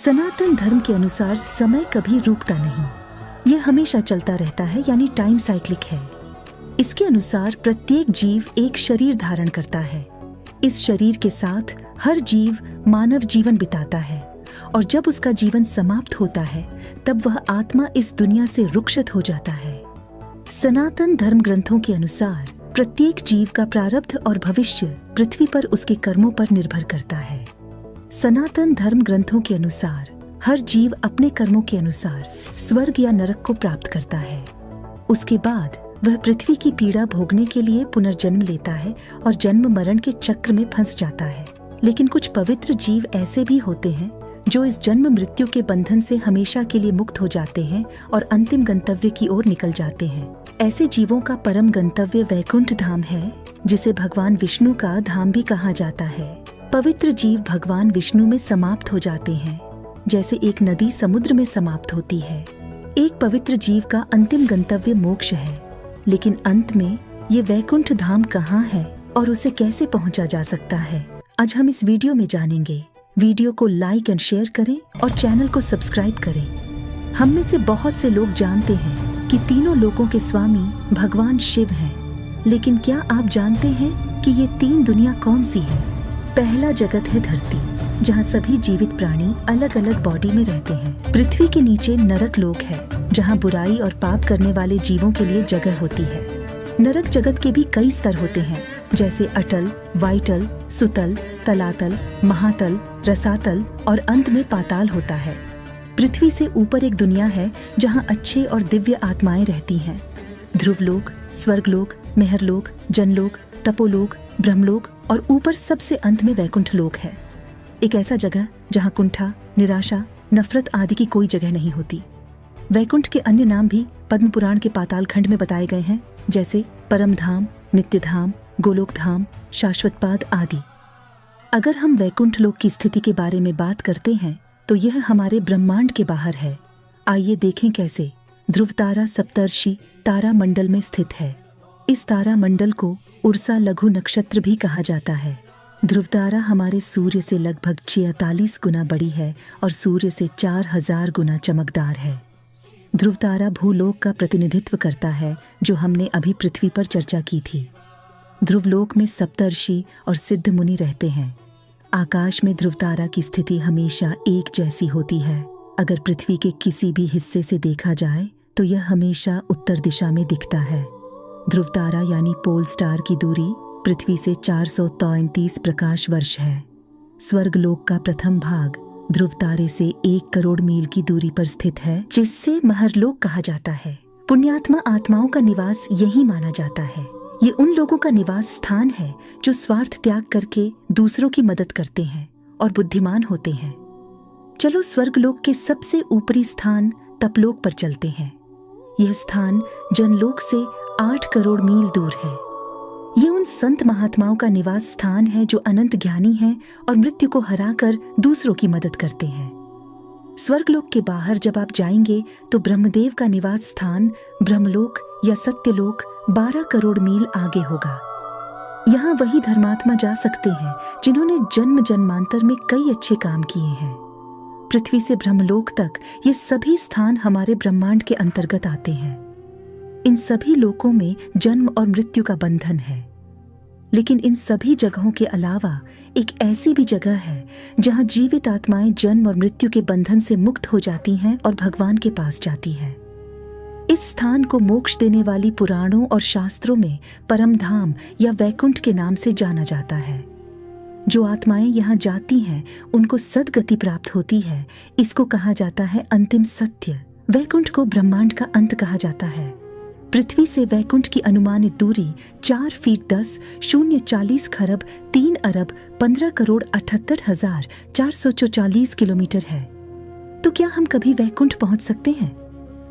सनातन धर्म के अनुसार समय कभी रुकता नहीं, यह हमेशा चलता रहता है, यानी टाइम साइक्लिक है। इसके अनुसार प्रत्येक जीव एक शरीर धारण करता है। इस शरीर के साथ हर जीव मानव जीवन बिताता है और जब उसका जीवन समाप्त होता है तब वह आत्मा इस दुनिया से रुखसत हो जाता है। सनातन धर्म ग्रंथों के अनुसार प्रत्येक जीव का प्रारब्ध और भविष्य पृथ्वी पर उसके कर्मों पर निर्भर करता है। सनातन धर्म ग्रंथों के अनुसार हर जीव अपने कर्मों के अनुसार स्वर्ग या नरक को प्राप्त करता है। उसके बाद वह पृथ्वी की पीड़ा भोगने के लिए पुनर्जन्म लेता है और जन्म मरण के चक्र में फंस जाता है। लेकिन कुछ पवित्र जीव ऐसे भी होते हैं जो इस जन्म मृत्यु के बंधन से हमेशा के लिए मुक्त हो जाते हैं और अंतिम गंतव्य की ओर निकल जाते हैं। ऐसे जीवों का परम गंतव्य वैकुंठ धाम है, जिसे भगवान विष्णु का धाम भी कहा जाता है। पवित्र जीव भगवान विष्णु में समाप्त हो जाते हैं, जैसे एक नदी समुद्र में समाप्त होती है। एक पवित्र जीव का अंतिम गंतव्य मोक्ष है, लेकिन अंत में ये वैकुंठ धाम कहाँ है और उसे कैसे पहुँचा जा सकता है, आज हम इस वीडियो में जानेंगे। वीडियो को लाइक एंड शेयर करें और चैनल को सब्सक्राइब करें। हम में से बहुत से लोग जानते हैं कि तीनों लोकों के स्वामी भगवान शिव हैं, लेकिन क्या आप जानते हैं कि ये तीन दुनिया कौन सी है? पहला जगत है धरती, जहाँ सभी जीवित प्राणी अलग अलग बॉडी में रहते हैं। पृथ्वी के नीचे नरक लोक है, जहाँ बुराई और पाप करने वाले जीवों के लिए जगह होती है। नरक जगत के भी कई स्तर होते हैं, जैसे अटल, वाइटल, सुतल, तलातल, महातल, रसातल और अंत में पाताल होता है। पृथ्वी से ऊपर एक दुनिया है जहाँ अच्छे और दिव्य आत्माएं रहती हैं। ध्रुवलोक, स्वर्गलोक, मेहरलोक, जनलोक, तपोलोक, ब्रह्मलोक और ऊपर सबसे अंत में वैकुंठ लोक है। एक ऐसा जगह जहाँ कुंठा, निराशा, नफरत आदि की कोई जगह नहीं होती। वैकुंठ के अन्य नाम भी पद्म पुराण के पाताल खंड में बताए गए हैं, जैसे परम धाम, नित्य धाम, गोलोक धाम, शाश्वत पाद आदि। अगर हम वैकुंठ लोक की स्थिति के बारे में बात करते हैं तो यह हमारे ब्रह्मांड के बाहर है। आइए देखें कैसे। ध्रुव तारा सप्तर्षि तारा मंडल में स्थित है। इस तारा मंडल को उर्सा लघु नक्षत्र भी कहा जाता है। ध्रुव तारा हमारे सूर्य से लगभग 46 गुना बड़ी है और सूर्य से 4000 गुना चमकदार है। ध्रुव तारा भूलोक का प्रतिनिधित्व करता है, जो हमने अभी पृथ्वी पर चर्चा की थी। ध्रुवलोक में सप्तर्षि और सिद्ध मुनि रहते हैं। आकाश में ध्रुव तारा की स्थिति हमेशा एक जैसी होती है। अगर पृथ्वी के किसी भी हिस्से से देखा जाए तो यह हमेशा उत्तर दिशा में दिखता है। ध्रुव तारा यानी पोल स्टार की दूरी पृथ्वी से 433 प्रकाश वर्ष है। स्वर्गलोक का प्रथम भाग ध्रुव तारे से 1 करोड़ मील की दूरी पर स्थित है, जिससे महरलोक कहा जाता है। पुण्यात्मा आत्माओं का निवास यही माना जाता है। ये उन लोगों का निवास स्थान है जो स्वार्थ त्याग करके दूसरों की मदद करते हैं और बुद्धिमान होते हैं। चलो स्वर्गलोक के सबसे ऊपरी स्थान तपलोक पर चलते हैं। यह स्थान जनलोक से 8 करोड़ मील दूर है। ये उन संत महात्माओं का निवास स्थान है जो अनंत ज्ञानी हैं और मृत्यु को हराकर दूसरों की मदद करते हैं। स्वर्गलोक के बाहर जब आप जाएंगे तो ब्रह्मदेव का निवास स्थान ब्रह्मलोक या सत्यलोक 12 करोड़ मील आगे होगा। यहाँ वही धर्मात्मा जा सकते हैं जिन्होंने जन्म जन्मांतर में कई अच्छे काम किए हैं। पृथ्वी से ब्रह्मलोक तक ये सभी स्थान हमारे ब्रह्मांड के अंतर्गत आते हैं। इन सभी लोकों में जन्म और मृत्यु का बंधन है, लेकिन इन सभी जगहों के अलावा एक ऐसी भी जगह है जहां जीवित आत्माएं जन्म और मृत्यु के बंधन से मुक्त हो जाती हैं और भगवान के पास जाती हैं। इस स्थान को मोक्ष देने वाली पुराणों और शास्त्रों में परम धाम या वैकुंठ के नाम से जाना जाता है। जो आत्माएं यहाँ जाती हैं उनको सद्गति प्राप्त होती है। इसको कहा जाता है अंतिम सत्य। वैकुंठ को ब्रह्मांड का अंत कहा जाता है। पृथ्वी से वैकुंठ की अनुमानित दूरी 4 फीट 10 शून्य 40 खरब 3 अरब 15 करोड़ 78,444 किलोमीटर है। तो क्या हम कभी वैकुंठ पहुंच सकते हैं?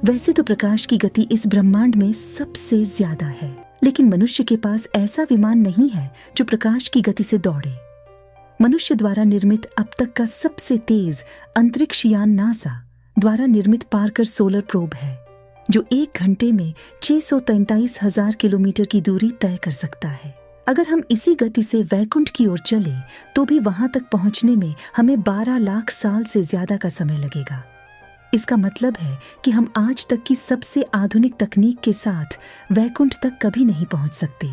वैसे तो प्रकाश की गति इस ब्रह्मांड में सबसे ज्यादा है, लेकिन मनुष्य के पास ऐसा विमान नहीं है जो प्रकाश की गति से दौड़े। मनुष्य द्वारा निर्मित अब तक का सबसे तेज अंतरिक्ष यान नासा द्वारा निर्मित पार्कर सोलर प्रोब है, जो 1 घंटे में 643,000 किलोमीटर की दूरी तय कर सकता है। अगर हम इसी गति से वैकुंठ की ओर चले तो भी वहां तक पहुंचने में हमें 12 लाख साल से ज्यादा का समय लगेगा। इसका मतलब है कि हम आज तक की सबसे आधुनिक तकनीक के साथ वैकुंठ तक कभी नहीं पहुंच सकते।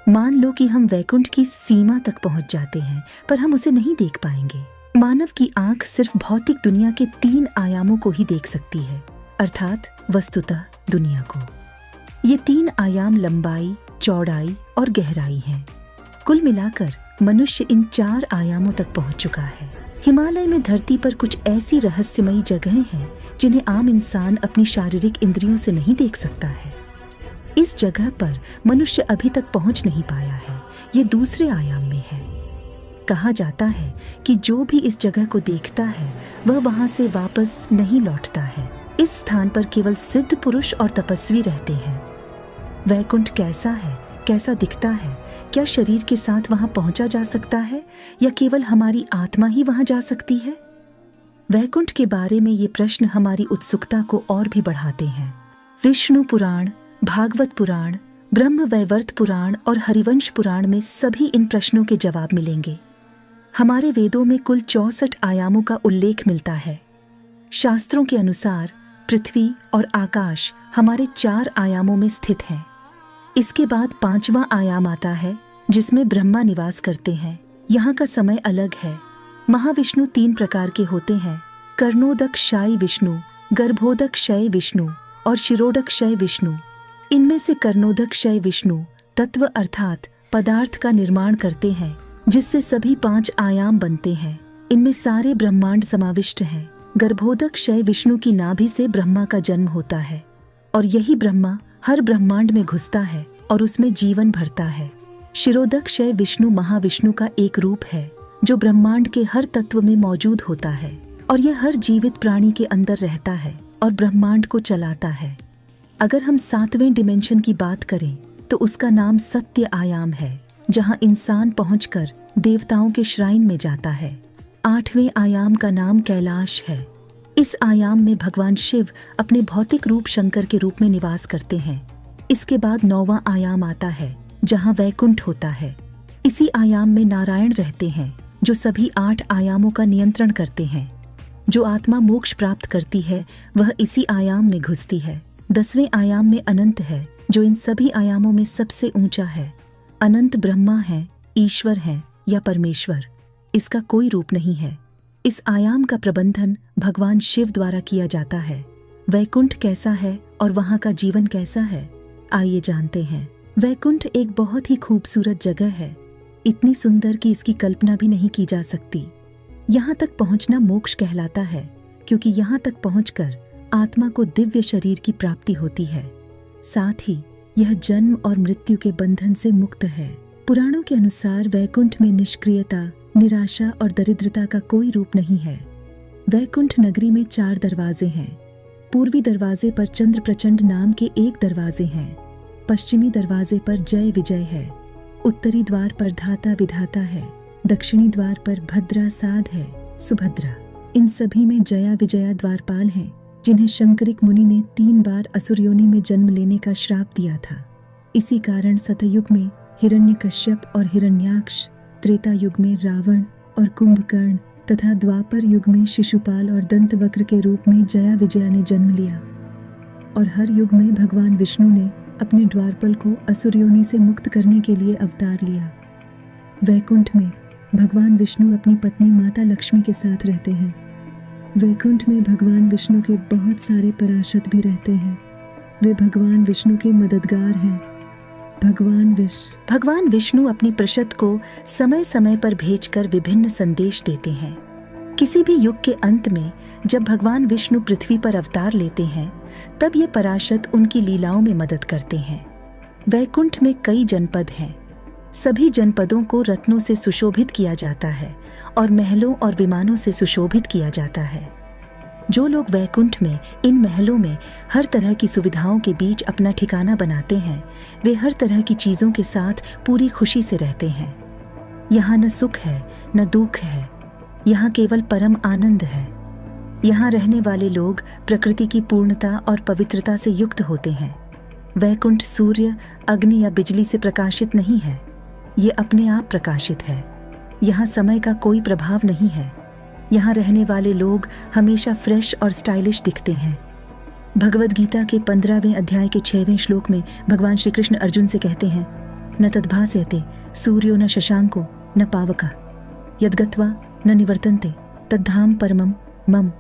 मान लो कि हम वैकुंठ की सीमा तक पहुंच जाते हैं, पर हम उसे नहीं देख पाएंगे। मानव की आंख सिर्फ भौतिक दुनिया के 3 आयामों को ही देख सकती है, अर्थात वस्तुतः दुनिया को। ये 3 आयाम लंबाई, चौड़ाई और गहराई हैं। कुल मिलाकर मनुष्य इन 4 आयामों तक पहुंच चुका है। हिमालय में धरती पर कुछ ऐसी रहस्यमयी जगहें हैं जिन्हें आम इंसान अपनी शारीरिक इंद्रियों से नहीं देख सकता है। इस जगह पर मनुष्य अभी तक पहुंच नहीं पाया है, ये दूसरे आयाम में है। कहा जाता है कि जो भी इस जगह को देखता है वह वहां से वापस नहीं लौटता है। इस स्थान पर केवल सिद्ध पुरुष और तपस्वी रहते हैं। वैकुंठ कैसा है, कैसा दिखता है? क्या शरीर के साथ वहां पहुंचा जा सकता है या केवल हमारी आत्मा ही वहां जा सकती है? वैकुंठ के बारे में ये प्रश्न हमारी उत्सुकता को और भी बढ़ाते हैं। विष्णु पुराण, भागवत पुराण, ब्रह्म वैवर्त पुराण और हरिवंश पुराण में सभी इन प्रश्नों के जवाब मिलेंगे। हमारे वेदों में कुल 64 आयामों का उल्लेख मिलता है। शास्त्रों के अनुसार पृथ्वी और आकाश हमारे 4 आयामों में स्थित हैं। इसके बाद 5वां आयाम आता है जिसमें ब्रह्मा निवास करते हैं। यहाँ का समय अलग है। महाविष्णु 3 प्रकार के होते हैं: कर्णोदक शायी विष्णु, गर्भोदक शय विष्णु और शिरोडक शय विष्णु। इनमें से कर्णोदक शय विष्णु तत्व अर्थात पदार्थ का निर्माण करते हैं, जिससे सभी 5 आयाम बनते हैं। इनमें सारे ब्रह्मांड समाविष्ट हैं। गर्भोदक शय विष्णु की नाभि से ब्रह्मा का जन्म होता है और यही ब्रह्मा हर ब्रह्मांड में घुसता है और उसमें जीवन भरता है। शिरोदक शय विष्णु महाविष्णु का एक रूप है जो ब्रह्मांड के हर तत्व में मौजूद होता है और यह हर जीवित प्राणी के अंदर रहता है और ब्रह्मांड को चलाता है। अगर हम 7वें डिमेंशन की बात करें तो उसका नाम सत्य आयाम है, जहां इंसान पहुंचकर देवताओं के श्राइन में जाता है। 8वें आयाम का नाम कैलाश है। इस आयाम में भगवान शिव अपने भौतिक रूप शंकर के रूप में निवास करते हैं। इसके बाद 9वां आयाम आता है जहां वैकुंठ होता है। इसी आयाम में नारायण रहते हैं जो सभी 8 आयामों का नियंत्रण करते हैं। जो आत्मा मोक्ष प्राप्त करती है वह इसी आयाम में घुसती है। 10वें आयाम में अनंत है जो इन सभी आयामों में सबसे ऊंचा है। अनंत ब्रह्मा है, ईश्वर है या परमेश्वर, इसका कोई रूप नहीं है। इस आयाम का प्रबंधन भगवान शिव द्वारा किया जाता है। वैकुंठ कैसा है और वहाँ का जीवन कैसा है, आइए जानते हैं। वैकुंठ एक बहुत ही खूबसूरत जगह है, इतनी सुंदर कि इसकी कल्पना भी नहीं की जा सकती। यहाँ तक पहुँचना मोक्ष कहलाता है क्योंकि यहाँ तक पहुँचकर आत्मा को दिव्य शरीर की प्राप्ति होती है। साथ ही यह जन्म और मृत्यु के बंधन से मुक्त है। पुराणों के अनुसार वैकुंठ में निष्क्रियता, निराशा और दरिद्रता का कोई रूप नहीं है। वैकुंठ नगरी में 4 दरवाजे हैं। पूर्वी दरवाजे पर चंद्र प्रचंड नाम के 1 दरवाजे हैं। पश्चिमी दरवाजे पर जय विजय है। उत्तरी द्वार पर धाता विधाता है। दक्षिणी द्वार पर भद्रा साध है, सुभद्रा। इन सभी में जया विजया द्वारपाल हैं, जिन्हें शंकरिक मुनि ने 3 बार असुर योनि में जन्म लेने का श्राप दिया था। इसी कारण सतयुग में हिरण्यकश्यप और हिरण्याक्ष, त्रेता युग में रावण और कुंभकर्ण तथा द्वापर युग में शिशुपाल और दंतवक्र के रूप में जया विजया ने जन्म लिया। और हर युग में भगवान विष्णु ने अपने द्वारपाल को असुर योनि से मुक्त करने के लिए अवतार लिया। वैकुंठ में भगवान विष्णु अपनी पत्नी माता लक्ष्मी के साथ रहते हैं। वैकुंठ में भगवान विष्णु के बहुत सारे पराशद भी रहते हैं। वे भगवान विष्णु के मददगार हैं। भगवान विष्णु अपनी प्रशद को समय समय पर भेजकर विभिन्न संदेश देते हैं। किसी भी युग के अंत में जब भगवान विष्णु पृथ्वी पर अवतार लेते हैं तब ये पराशद उनकी लीलाओं में मदद करते हैं। वैकुंठ में कई जनपद हैं। सभी जनपदों को रत्नों से सुशोभित किया जाता है और महलों और विमानों से सुशोभित किया जाता है। जो लोग वैकुंठ में इन महलों में हर तरह की सुविधाओं के बीच अपना ठिकाना बनाते हैं, वे हर तरह की चीजों के साथ पूरी खुशी से रहते हैं। यहाँ न सुख है न दुख है, यहाँ केवल परम आनंद है। यहाँ रहने वाले लोग प्रकृति की पूर्णता और पवित्रता से युक्त होते हैं। वैकुंठ सूर्य, अग्नि या बिजली से प्रकाशित नहीं है। ये अपने आप प्रकाशित है। यहाँ समय का कोई प्रभाव नहीं है। यहाँ रहने वाले लोग हमेशा फ्रेश और स्टाइलिश दिखते हैं। भगवद गीता के 15वें अध्याय के 6वें श्लोक में भगवान श्री कृष्ण अर्जुन से कहते हैं, न तद्भास्यते सूर्यो न शशांको न पावका यद्गत्वा न निवर्तन्ते तद्धाम परमम मम।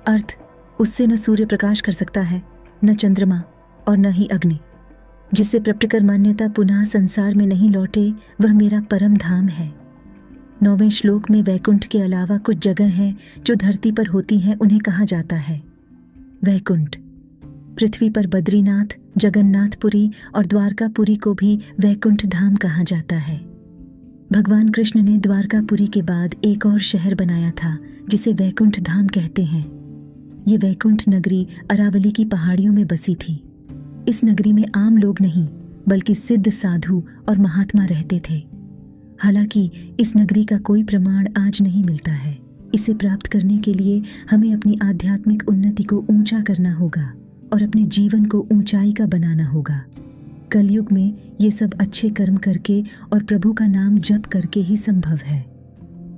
अर्थ, उससे न सूर्य प्रकाश कर सकता है, न चंद्रमा और न ही अग्नि। जिससे प्रपटकर मान्यता पुनः संसार में नहीं लौटे, वह मेरा परम धाम है। 9वें श्लोक में वैकुंठ के अलावा कुछ जगह हैं जो धरती पर होती हैं, उन्हें कहा जाता है वैकुंठ। पृथ्वी पर बद्रीनाथ, जगन्नाथपुरी और द्वारकापुरी को भी वैकुंठ धाम कहा जाता है। भगवान कृष्ण ने द्वारकापुरी के बाद एक और शहर बनाया था जिसे वैकुंठ धाम कहते हैं। ये वैकुंठ नगरी अरावली की पहाड़ियों में बसी थी। इस नगरी में आम लोग नहीं बल्कि सिद्ध साधु और महात्मा रहते थे। हालांकि इस नगरी का कोई प्रमाण आज नहीं मिलता है। इसे प्राप्त करने के लिए हमें अपनी आध्यात्मिक उन्नति को ऊंचा करना होगा और अपने जीवन को ऊंचाई का बनाना होगा। कलयुग में ये सब अच्छे कर्म करके और प्रभु का नाम जप करके ही संभव है।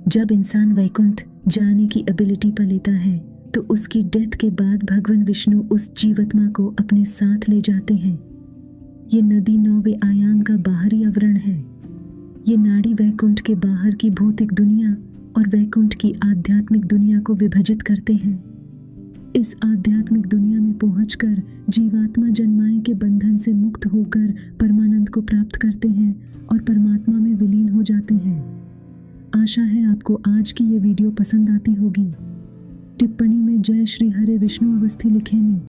जब इंसान वैकुंठ जाने की एबिलिटी पा लेता है तो उसकी डेथ के बाद भगवान विष्णु उस जीवात्मा को अपने साथ ले जाते हैं। ये नदी 9वें आयाम का बाहरी आवरण है। ये नाड़ी वैकुंठ के बाहर की भौतिक दुनिया और वैकुंठ की आध्यात्मिक दुनिया को विभाजित करते हैं। इस आध्यात्मिक दुनिया में पहुंचकर जीवात्मा जन्माए के बंधन से मुक्त होकर परमानंद को प्राप्त करते हैं और परमात्मा में विलीन हो जाते हैं। आशा है आपको आज की ये वीडियो पसंद आती होगी। टिप्पणी में जय श्री हरे विष्णु अवस्थी लिखें।